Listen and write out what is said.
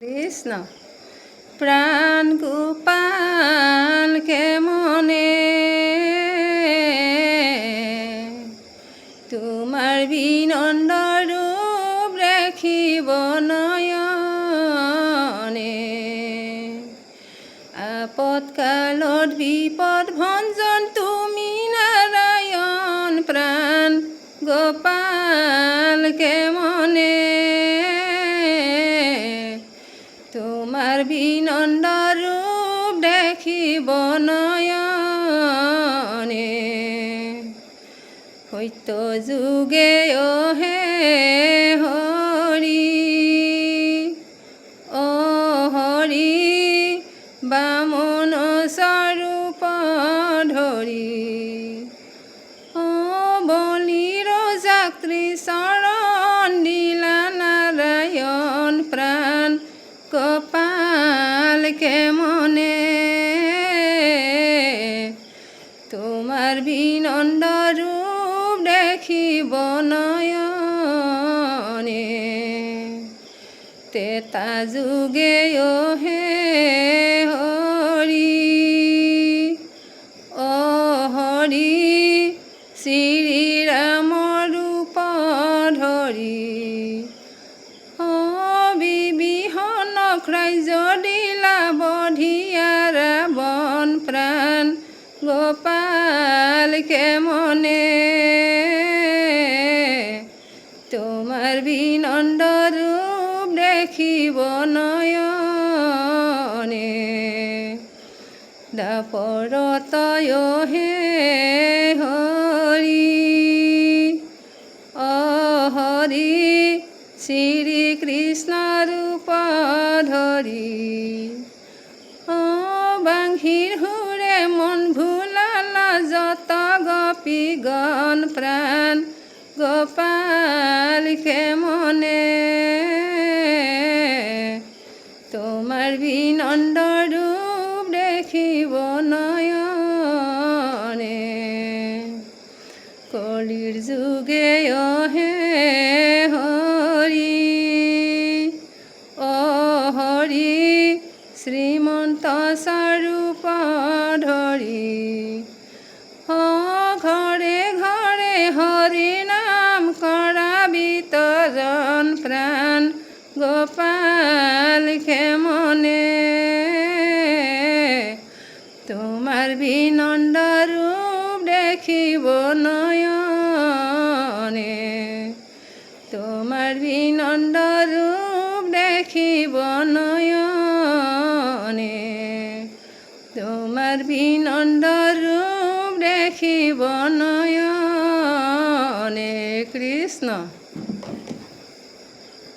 কৃষ্ণ প্রাণ গোপাল কেমনে তোমার বিনন্দ রূপ রাখিব নয়নে আপৎকালত বিপদ ভঞ্জন তুমি নারায়ণ প্রাণ গোপাল কেমনে তোমার বিনন্দ রূপ দেখিব নয়নে সত্য যুগে হে হৰি অ হৰি বামন স্বৰূপ ধৰি অ বলিৰ যাত্ৰী চৰণ দিলা নাৰায়ণ প্ৰাণ গোপাল কেমনে তোমার বিনন্দ রূপ দেখিব নয়নে তেতা যুগে হে হৰি অ হৰি শ্ৰীৰাম ৰূপ ধৰি ৰাজ্য দিলা বধিয়া ৰাৱণ প্ৰাণ গোপাল কেমনে তোমাৰ বিনন্দ ৰূপ দেখিব নয়নে দাপৰত হে হৰি অ হৰি শ্ৰীকৃষ্ণ ৰূপ ধৰি অ বাংশীৰ সুৰে মন ভুলালা যত গোপীগণ প্ৰাণ গোপাল কেমনে তোমাৰ বিনন্দ ৰূপ দেখিব নয়নে কলিৰ যুগে হে হৰি অ হৰি শ্ৰীমন্ত স্বৰূপ ধৰি অ ঘৰে ঘৰে হৰি নাম কৰা বিতৰণ প্ৰাণ গোপাল কেমনে তোমাৰ বিনন্দ ৰূপ দেখিব নয়নে তোমাৰ বিনন্দ ৰূপ দেখিব নয়নে তোমাৰ বিনন্দ ৰূপ দেখিব নয়নে কৃষ্ণ।